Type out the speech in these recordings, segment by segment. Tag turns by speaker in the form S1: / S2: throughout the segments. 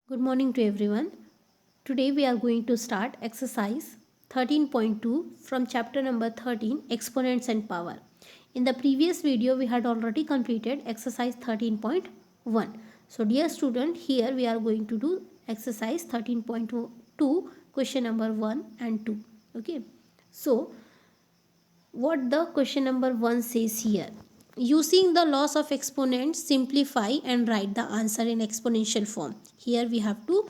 S1: Good morning to everyone. Today we are going to start exercise 13.2 from chapter number 13 Exponents and Power. In the previous video we had already completed exercise 13.1. So dear student, here we are going to do exercise 13.2 question number 1 and 2. Okay. So what the question number 1 says here: using the laws of exponents, simplify and write the answer in exponential form. Here we have to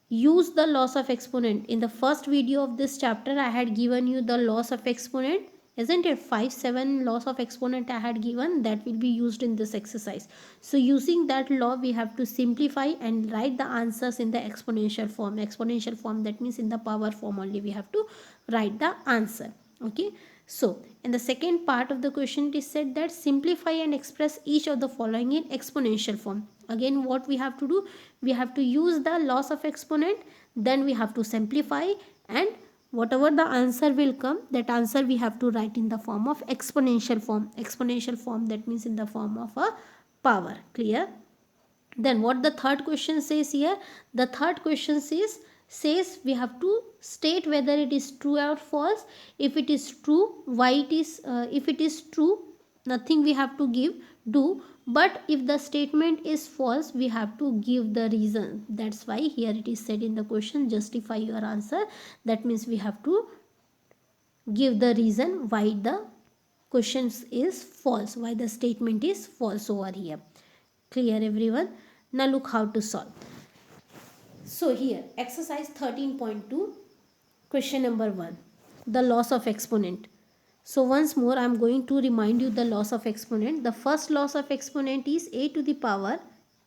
S1: use the laws of exponent. In the first video of this chapter I had given you the laws of exponent, isn't it? 5 7 laws of exponent I had given, that will be used in this exercise. So using that law we have to simplify and write the answers in the exponential form. Exponential form, that means in the power form only we have to write the answer. Okay. So in the second part of the question it is said that simplify and express each of the following in exponential form. Again what we have to do, we have to use the laws of exponent, then we have to simplify, and whatever the answer will come, that answer we have to write in the form of exponential form. Exponential form, that means in the form of a power. Clear? Then what the third question says here? The third question says we have to state whether it is true or false. If it is true, why it is. If it is true, nothing we have to give, do. But if the statement is false, we have to give the reason. That's why here it is said in the question, justify your answer. That means we have to give the reason why the question is false, why the statement is false over here. Clear everyone? Now look how to solve. So here exercise 13.2 question number 1, the loss of exponent. So once more I am going to remind you the loss of exponent. The first loss of exponent is a to the power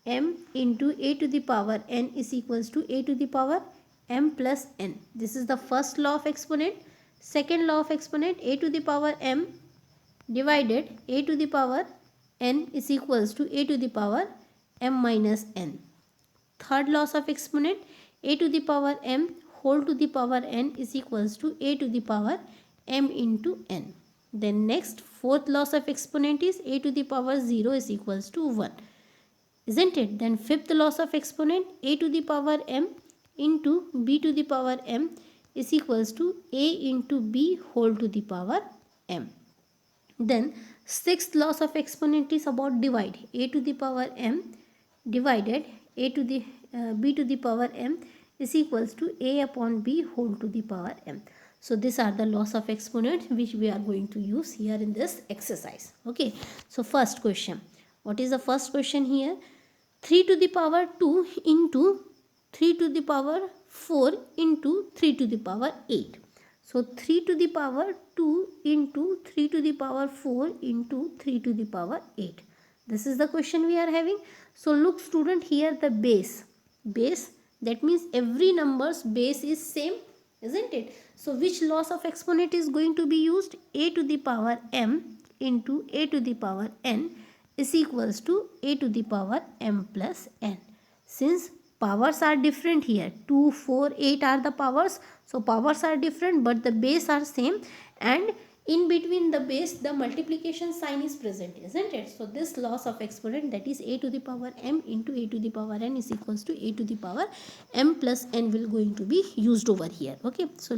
S1: m into a to the power n is equals to a to the power m plus n. This is the first law of exponent. Second law of exponent, a to the power m divided a to the power n is equals to a to the power m minus n. Third laws of exponent, a to the power m whole to the power n is equals to a to the power m into n. Then next, fourth laws of exponent is a to the power 0 is equals to 1. Isn't it? Then fifth laws of exponent, a to the power m into b to the power m is equals to a into b whole to the power m. Then sixth laws of exponent is about divide. A to the power m divided a to the b to the power m is equals to a upon b whole to the power m. So these are the laws of exponent which we are going to use here in this exercise. Okay. So first question. What is the first question here? 3 to the power 2 into 3 to the power 4 into 3 to the power 8. So 3 to the power 2 into 3 to the power 4 into 3 to the power 8. This is the question we are having. So look student, here the base. Base, that means every number's base is same, isn't it? So which loss of exponent is going to be used? A to the power m into a to the power n is equals to a to the power m plus n. Since powers are different here, 2, 4, 8 are the powers. So powers are different but the base are same, and in between the base the multiplication sign is present, isn't it? So this loss of exponent, that is a to the power m into a to the power n is equals to a to the power m plus n will going to be used over here. Okay. So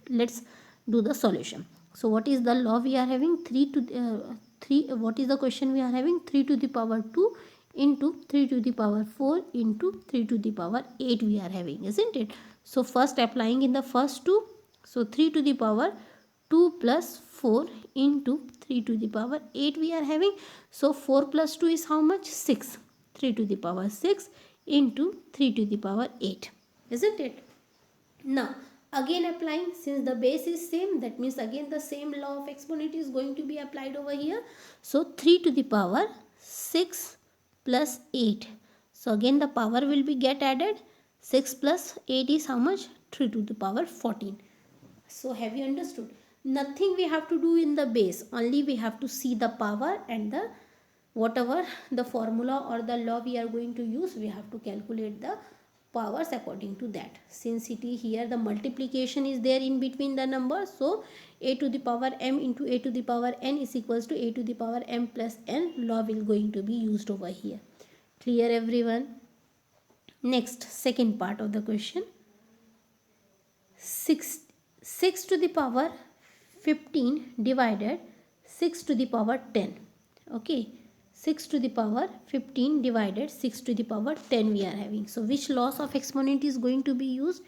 S1: let's do the solution. So what is the law we are having? 3 to 3, what is the question we are having? 3 to the power 2 into 3 to the power 4 into 3 to the power 8 we are having, isn't it? So first applying in the first two. So 3 to the power 2 plus 4 into 3 to the power 8 we are having. So 4 plus 2 is how much? 6. 3 to the power 6 into 3 to the power 8, isn't it? Now again applying, since the base is same, that means again the same law of exponent is going to be applied over here. So 3 to the power 6 plus 8. So again the power will be get added. 6 plus 8 is how much? 3 to the power 14. So have you understood? Nothing we have to do in the base, only we have to see the power, and the whatever the formula or the law we are going to use, we have to calculate the powers according to that. Since it is here the multiplication is there in between the numbers, so a to the power m into a to the power n is equals to a to the power m plus n law will going to be used over here. Clear everyone? Next, second part of the question. 6 to the power 15 divided 6 to the power 10. Okay, 6 to the power 15 divided 6 to the power 10 we are having. So which loss of exponent is going to be used?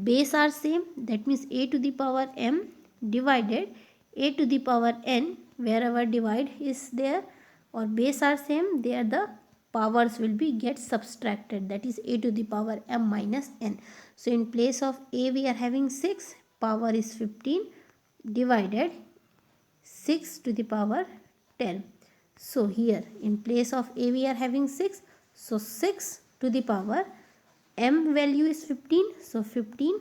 S1: Base are same, that means a to the power m divided a to the power n. Wherever divide is there or base are same, there the powers will be get subtracted, that is a to the power m minus n. So in place of a we are having 6, power is 15 divided 6 to the power 10. So here in place of a we are having 6, so 6 to the power m value is 15, so 15,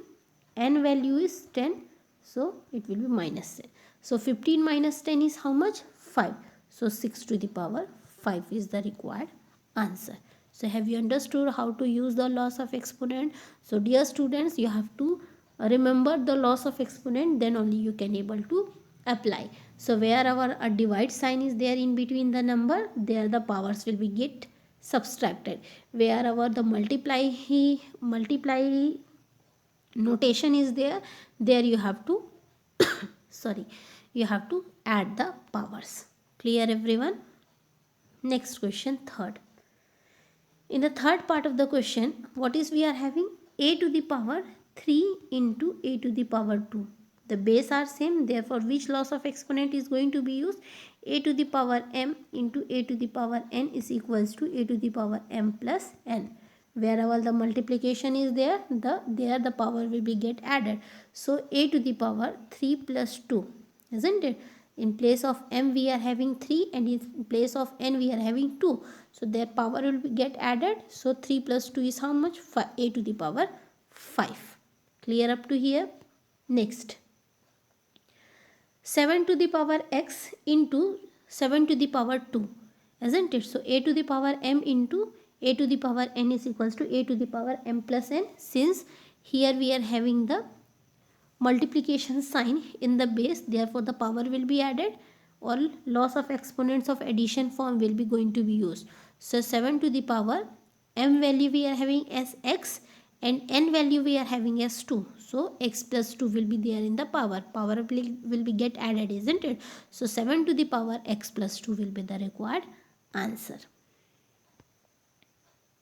S1: n value is 10, so it will be minus 10. So 15 minus 10 is how much? 5. So 6 to the power 5 is the required answer. So have you understood how to use the loss of exponent? So dear students, you have to remember the loss of exponent, then only you can able to apply. So wherever a divide sign is there in between the number, there the powers will be get subtracted. Wherever the multiply notation is there, there you have to sorry, you have to add the powers. Clear everyone? Next question, third. In the third part of the question, what is we are having? A to the power 3 into a to the power 2. The base are same, therefore which loss of exponent is going to be used? A to the power m into a to the power n is equals to a to the power m plus n. Wherever the multiplication is there, the power will be get added. So a to the power 3 plus 2, isn't it? In place of m we are having 3 and in place of n we are having 2. So their power will be get added. So 3 plus 2 is how much? 5, a to the power 5. Clear up to here? Next. 7 to the power x into 7 to the power 2. Isn't it? So a to the power m into a to the power n is equals to a to the power m plus n. Since here we are having the multiplication sign in the base, therefore the power will be added. All loss of exponents of addition form will be going to be used. So 7 to the power m value we are having as x and n value we are having as 2. So x plus 2 will be there in the power. Power will be get added, isn't it? So 7 to the power x plus 2 will be the required answer.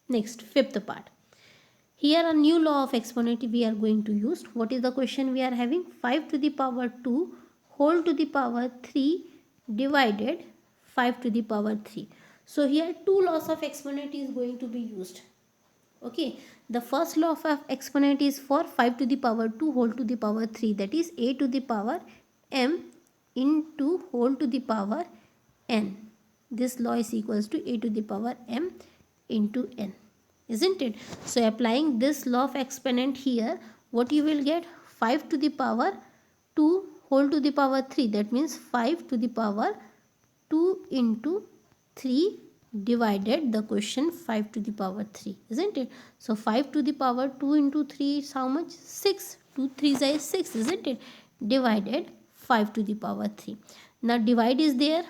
S1: Next, fifth part. Here a new law of exponent we are going to use. What is the question we are having? 5 to the power 2 whole to the power 3 divided 5 to the power 3. So here two laws of exponent is going to be used. Okay, the first law of exponent is for 5 to the power 2 whole to the power 3, that is a to the power m into whole to the power n. This law is equals to a to the power m into n, isn't it? So applying this law of exponent here, what you will get? 5 to the power 2 whole to the power 3, that means 5 to the power 2 into 3 divided the question 5 to the power 3, isn't it? So 5 to the power 2 into 3 is how much? 6. 2 3s is 6, isn't it? Divided 5 to the power 3. Now divide is there,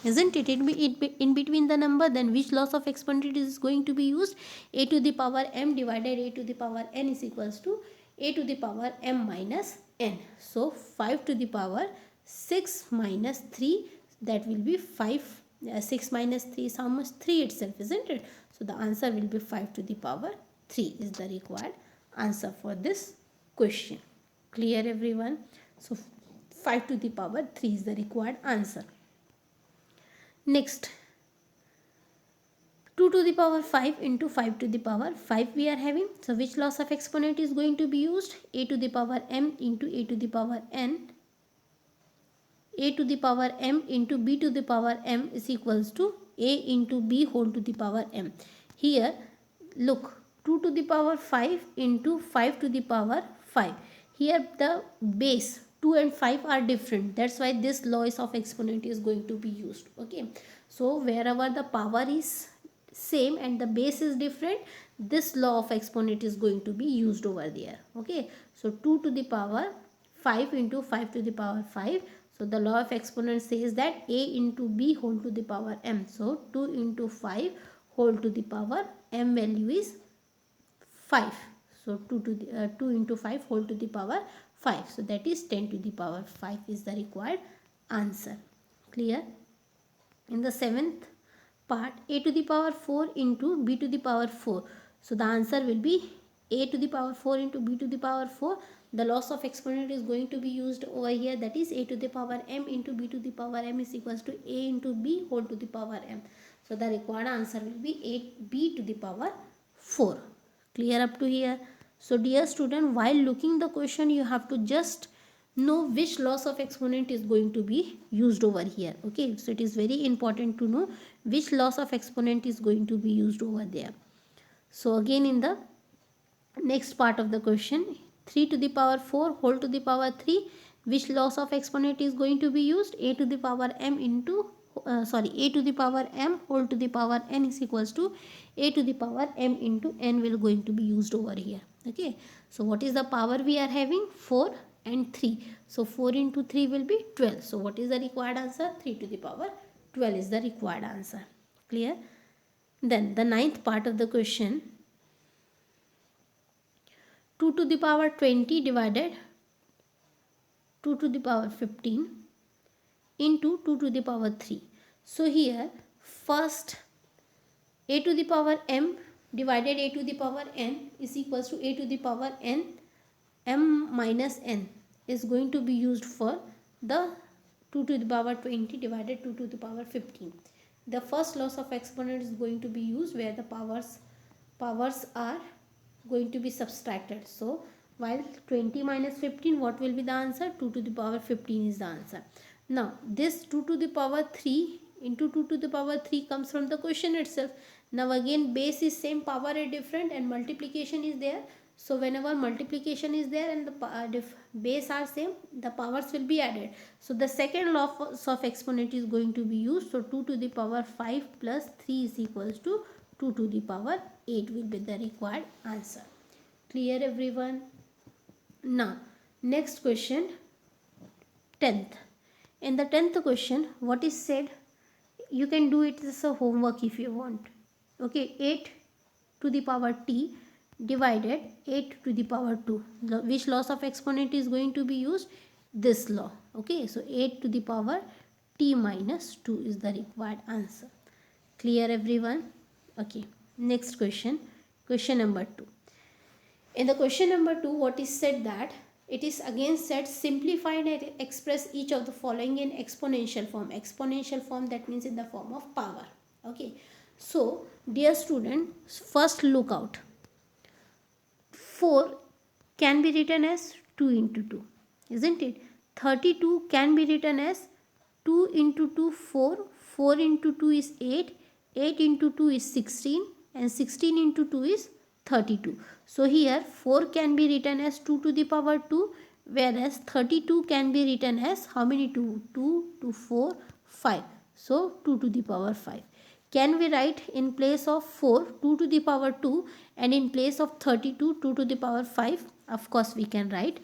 S1: isn't it? In between the number, then which loss of exponent is going to be used? A to the power m divided a to the power n is equals to a to the power m minus n. So 5 to the power 6 minus 3, that will be 5. 6 minus 3 is how much? 3 itself, isn't it? So the answer will be 5 to the power 3 is the required answer for this question. Clear everyone? So 5 to the power 3 is the required answer. Next, 2 to the power 5 into 5 to the power 5 we are having. So which loss of exponent is going to be used? A to the power m into a to the power n. A to the power m into b to the power m is equals to a into b whole to the power m. Here look, 2 to the power 5 into 5 to the power 5. Here the base 2 and 5 are different, that's why this law of exponent is going to be used. Okay, so wherever the power is same and the base is different, this law of exponent is going to be used over there. Okay, so 2 to the power 5 into 5 to the power 5. So the law of exponent says that a into b whole to the power m. So 2 into 5 whole to the power m value is 5. So 2 into 5 whole to the power 5. So that is 10 to the power 5 is the required answer. Clear? In the seventh part, a to the power 4 into b to the power 4. So the answer will be a to the power 4 into b to the power 4. The loss of exponent is going to be used over here, that is a to the power m into b to the power m is equals to a into b whole to the power m. So the required answer will be 8b to the power 4. Clear up to here? So dear student, while looking the question, you have to just know which loss of exponent is going to be used over here. Okay, so it is very important to know which loss of exponent is going to be used over there. So again, in the next part of the question, 3 to the power 4 whole to the power 3, which loss of exponent is going to be used? A to the power m into a to the power m whole to the power n is equals to a to the power m into n will going to be used over here. Okay, so what is the power we are having? 4 and 3. So 4 into 3 will be 12. So what is the required answer? 3 to the power 12 is the required answer. Clear? Then the ninth part of the question, 2 to the power 20 divided 2 to the power 15 into 2 to the power 3. So here first a to the power m divided a to the power n is equals to a to the power n m minus n is going to be used for the 2 to the power 20 divided 2 to the power 15. The first loss of exponent is going to be used where the powers are going to be subtracted. So while 20 minus 15, what will be the answer? 2 to the power 15 is the answer. Now this 2 to the power 3 into 2 to the power 3 comes from the question itself. Now again base is same, power is different and multiplication is there. So whenever multiplication is there and the base are same, the powers will be added. So the second loss of exponent is going to be used. So 2 to the power 5 plus 3 is equals to 2 to the power 8 will be the required answer. Clear everyone? Now next question, 10th. In the 10th question, what is said? You can do it as a homework if you want. Okay, 8 to the power t divided 8 to the power 2. Which loss of exponent is going to be used? This law. Okay, so 8 to the power t minus 2 is the required answer. Clear everyone? Okay, next question, question number 2. In the question number 2, what is said that it is again said simplify and express each of the following in exponential form. Exponential form, that means in the form of power. Okay, so dear student, first look out. 4 can be written as 2 into 2, isn't it? 32 can be written as 2 into 2, 4. 4 into 2 is 8. 8 into 2 is 16. And 16 into 2 is 32. So here 4 can be written as 2 to the power 2. Whereas 32 can be written as how many 2? 2 to 4, 5. So 2 to the power 5. Can we write in place of 4 2 to the power 2 and in place of 32 2 to the power 5? Of course we can write.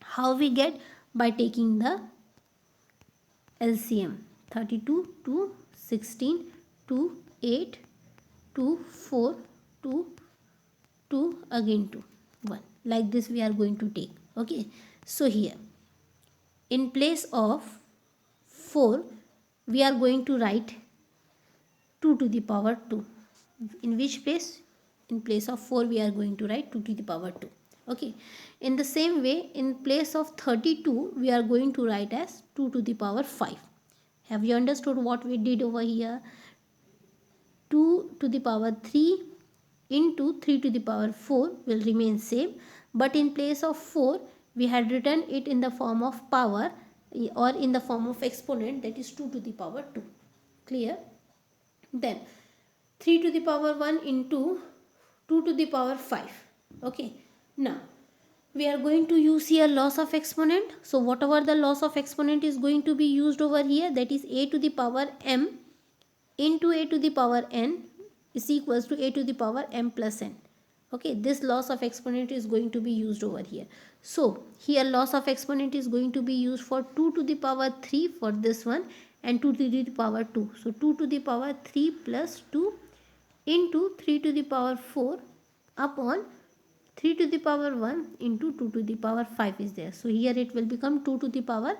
S1: How we get? By taking the LCM. 32 to 16 to 8 to 4 to 2 again to 1. Like this we are going to take. Okay. So here in place of 4 we are going to write 2 to the power 2. In which place? In place of 4 we are going to write 2 to the power 2. Okay. In the same way, in place of 32 we are going to write as 2 to the power 5. Have you understood what we did over here? 2 to the power 3 into 3 to the power 4 will remain same, but in place of 4 we had written it in the form of power or in the form of exponent, that is 2 to the power 2. Clear? Then 3 to the power 1 into 2 to the power 5. Okay. Now we are going to use here loss of exponent. So whatever the loss of exponent is going to be used over here, that is a to the power m into a to the power n is equals to a to the power m plus n. Okay, this loss of exponent is going to be used over here. So here loss of exponent is going to be used for 2 to the power 3 for this one and 2 to the power 2. So 2 to the power 3 plus 2 into 3 to the power 4 upon 3 to the power 1 into 2 to the power 5 is there. So here it will become 2 to the power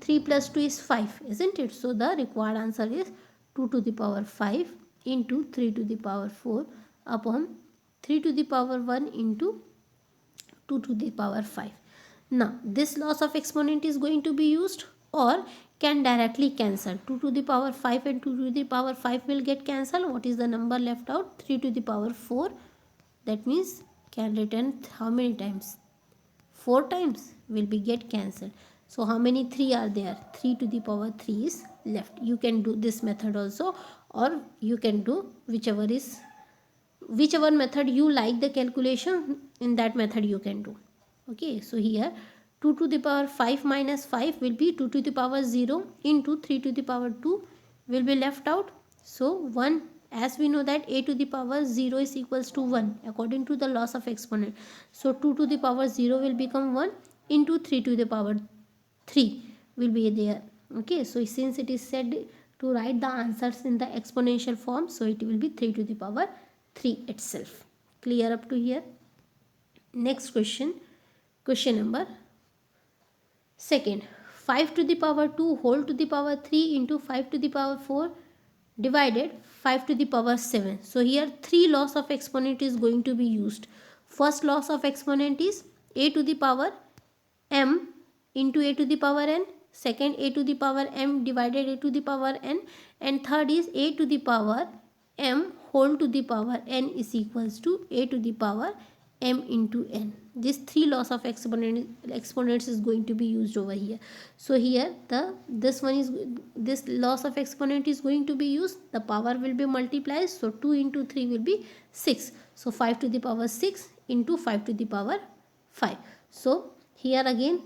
S1: 3 plus 2 is 5, isn't it? So the required answer is 2 to the power 5 into 3 to the power 4 upon 3 to the power 1 into 2 to the power 5. Now this loss of exponent is going to be used or can directly cancel. 2 to the power 5 and 2 to the power 5 will get cancelled. What is the number left out? 3 to the power 4. That means can return how many times? 4 times will be get cancelled. So how many 3 are there? 3 to the power 3 is left. You can do this method also, or you can do whichever method you like the calculation, in that method you can do. Okay, so here 2 to the power 5 minus 5 will be 2 to the power 0 into 3 to the power 2 will be left out. So 1, as we know that a to the power 0 is equals to 1 according to the loss of exponent. So 2 to the power 0 will become 1 into 3 to the power 3 will be there. Okay, so since it is said to write the answers in the exponential form, so it will be 3 to the power 3 itself. Clear up to here? Next question, question number second. 5 to the power 2 whole to the power 3 into 5 to the power 4 divided 5 to the power 7. So here 3 loss of exponent is going to be used. First loss of exponent is a to the power m into a to the power n. Second, a to the power m divided a to the power n. And third is a to the power m whole to the power n is equals to a to the power m into n. This 3 loss of exponents is going to be used over here. So here this loss of exponent is going to be used. The power will be multiplied. So 2 into 3 will be 6. So 5 to the power 6 into 5 to the power 5. So here again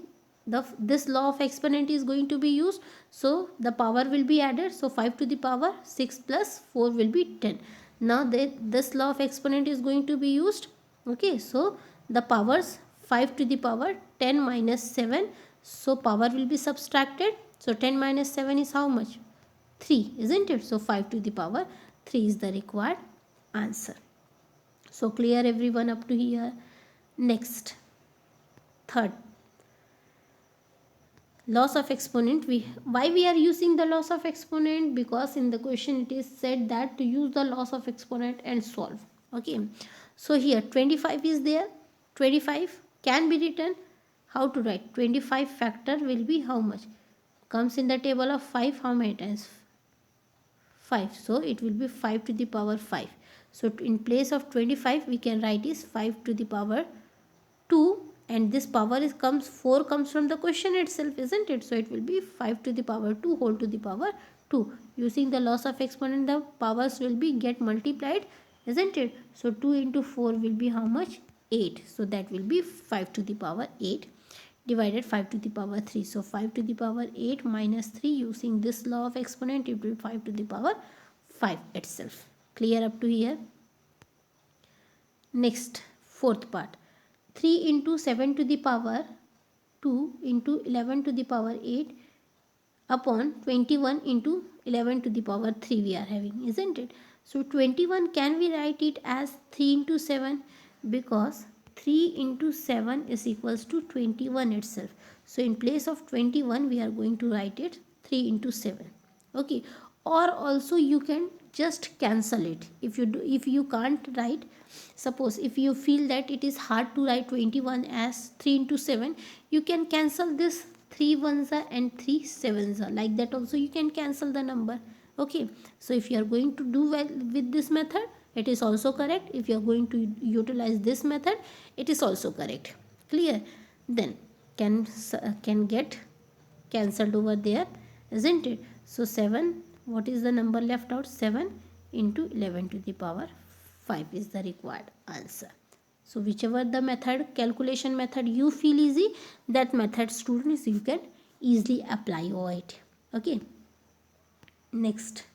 S1: this law of exponent is going to be used. So the power will be added. So 5 to the power 6 plus 4 will be 10. Now this law of exponent is going to be used. Okay, so the powers 5 to the power 10 minus 7. So power will be subtracted. So 10 minus 7 is how much? 3, isn't it? So 5 to the power 3 is the required answer. So clear everyone up to here? Next, third, loss of exponent. Why we are using the loss of exponent? Because in the question it is said that to use the loss of exponent and solve. Okay, so here 25 is there. 25 can be written. How to write? 25 factor will be how much? Comes in the table of 5 how many times? 5. So it will be 5 to the power 5. So in place of 25 we can write is 5 to the power 2, and this power is 4 comes from the question itself, isn't it? So it will be 5 to the power 2 whole to the power 2. Using the loss of exponent, the powers will be get multiplied, isn't it? So 2 into 4 will be how much? 8. So that will be 5 to the power 8 divided 5 to the power 3. So 5 to the power 8 minus 3, using this law of exponent, it will be 5 to the power 5 itself. Clear up to here? Next, fourth part. 3 into 7 to the power 2 into 11 to the power 8 upon 21 into 11 to the power 3 we are having, isn't it? So 21, can we write it as 3 into 7? Because 3 into 7 is equals to 21 itself. So in place of 21 we are going to write it 3 into 7. Okay, or also you can just cancel it. If you can't write, suppose if you feel that it is hard to write 21 as 3 into 7, you can cancel this 3 ones are and 3 sevens are. Like that also you can cancel the number. Okay, so if you are going to do well with this method, it is also correct. If you are going to utilize this method, it is also correct. Clear? Then can get cancelled over there, isn't it? So 7, what is the number left out? 7 into 11 to the power 5 is the required answer. So whichever the method, calculation method you feel easy, that method, students, you can easily apply over it. Okay, next,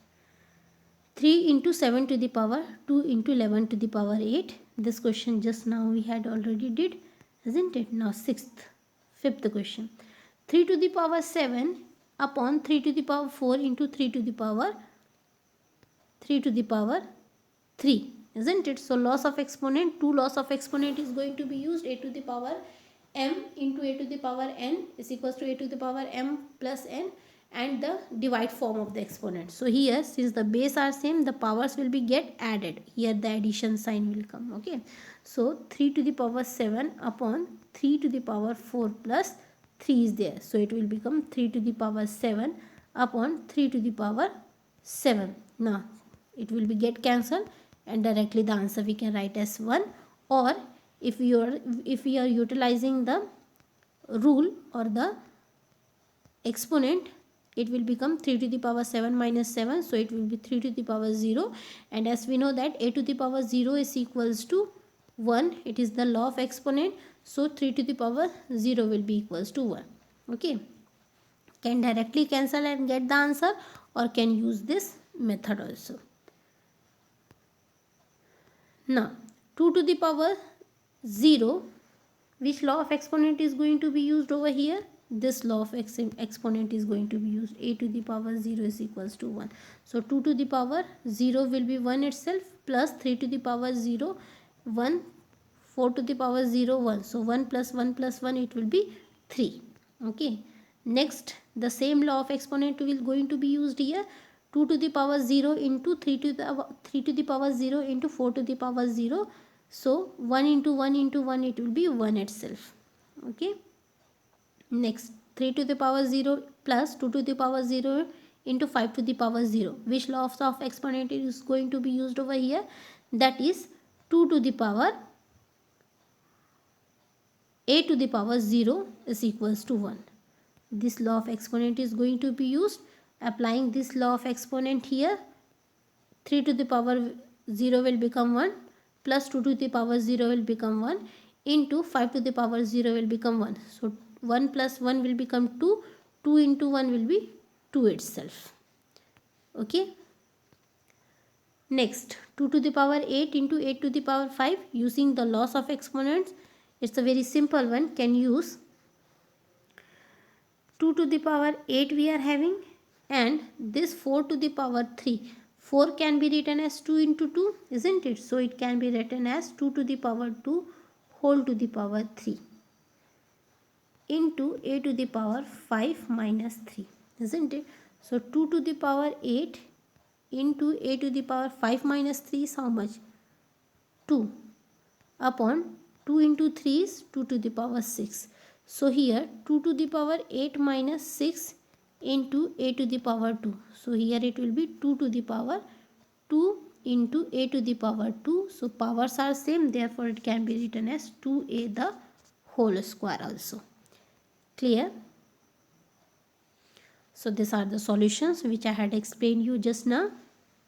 S1: 3 into 7 to the power 2 into 11 to the power 8. This question just now we had already did, isn't it? Now fifth question. 3 to the power 7 upon 3 to the power 4 into 3 to the power 3, isn't it? So loss of exponent, two loss of exponent is going to be used. A to the power m into a to the power n is equals to a to the power m plus n, and the divide form of the exponent. So here, since the base are same, the powers will be get added. Here the addition sign will come. Okay, so 3 to the power 7 upon 3 to the power 4 plus 3 is there, so it will become 3 to the power 7 upon 3 to the power 7. Now it will be get cancelled, and directly the answer we can write as 1. Or if we are utilizing the rule or the exponent, it will become 3 to the power 7 minus 7, so it will be 3 to the power 0. And as we know that a to the power 0 is equals to 1, it is the law of exponent, so 3 to the power 0 will be equals to 1. Okay, can directly cancel and get the answer, or can use this method also. Now 2 to the power 0, which law of exponent is going to be used over here? This law of exponent is going to be used. A to the power 0 is equals to 1. So 2 to the power 0 will be 1 itself, plus 3 to the power 0 1, 4 to the power 0 1. So 1 plus 1 plus 1, it will be 3. Okay, next the same law of exponent will going to be used here. 2 to the power 0 into 3 to the power 0 into 4 to the power 0. So 1 into 1 into 1, it will be 1 itself. Okay, next 3 to the power 0 plus 2 to the power 0 into 5 to the power 0. Which law of exponent is going to be used over here? That is 2 to the power a to the power 0 is equals to 1. This law of exponent is going to be used. Applying this law of exponent here, 3 to the power 0 will become 1, plus 2 to the power 0 will become 1, into 5 to the power 0 will become 1. So 1 plus 1 will become 2, 2 into 1 will be 2 itself. Okay, next 2 to the power 8 into 8 to the power 5, using the loss of exponents. It's a very simple one. Can use 2 to the power 8 we are having, and this 4 to the power 3. 4 can be written as 2 into 2, isn't it? So it can be written as 2 to the power 2 whole to the power 3 into a to the power 5 minus 3, isn't it? So 2 to the power 8 into a to the power 5 minus 3 is how much? 2 upon 2 into 3 is 2 to the power 6. So here 2 to the power 8 minus 6 into a to the power 2. So here it will be 2 to the power 2 into a to the power 2. So powers are same, therefore it can be written as 2a the whole square also. Clear? So these are the solutions which I had explained you just now.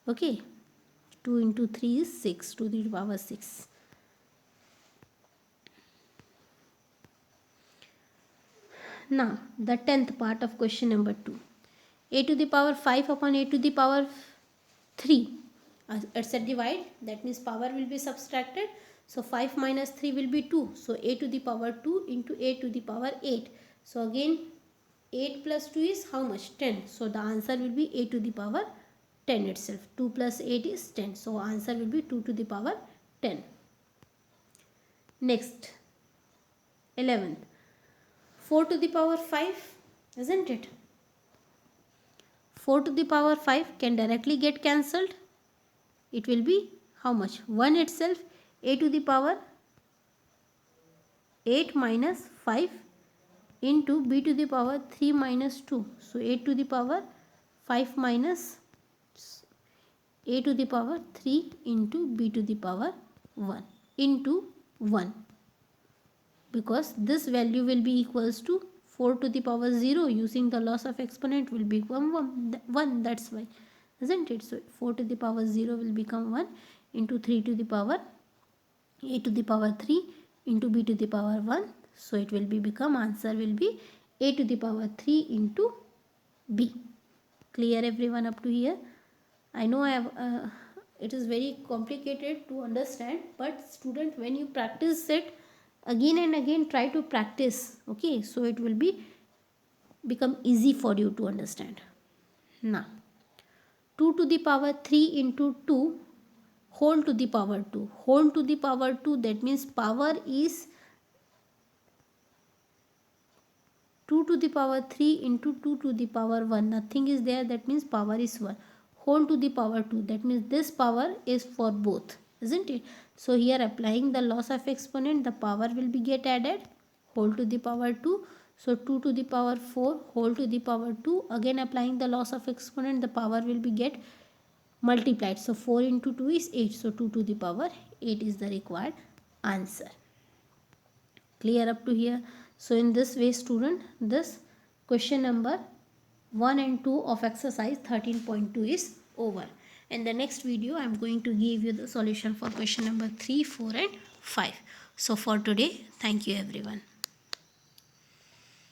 S1: Okay, 2 into 3 is 6 to the power 6. Now the 10th part of question number 2. A to the power 5 upon a to the power 3. It's a divide, that means power will be subtracted. So 5 minus 3 will be 2. So a to the power 2 into a to the power 8. So again 8 plus 2 is how much? 10. So the answer will be a to the power 10 itself. 2 plus 8 is 10. So answer will be 2 to the power 10. Next, 11th. 4 to the power 5, isn't it? 4 to the power 5 can directly get cancelled. It will be how much? 1 itself. A to the power 8 minus 5 into b to the power 3 minus 2. So 8 to the power 5 minus a to the power 3 into b to the power 1 into 1. Because this value will be equals to 4 to the power 0, using the loss of exponent will become 1, that's why, isn't it? So 4 to the power 0 will become 1 into 3 to the power a to the power 3 into b to the power 1. So it will be become, answer will be a to the power 3 into b. Clear everyone up to here? I know I have it is very complicated to understand, but student, when you practice it again and again, try to practice. Okay, so it will be become easy for you to understand. Now 2 to the power 3 into 2 whole to the power 2. Whole to the power 2, that means power is 2 to the power 3 into 2 to the power 1. Nothing is there, that means power is 1. Whole to the power 2, that means this power is for both, isn't it? So here applying the loss of exponent, the power will be get added, whole to the power 2. So 2 to the power 4 whole to the power 2. Again applying the loss of exponent, the power will be get multiplied. So 4 into 2 is 8. So 2 to the power 8 is the required answer. Clear up to here? So in this way student, this question number 1 and 2 of exercise 13.2 is over. In the next video I am going to give you the solution for question number 3, 4 and 5. So for today, thank you everyone.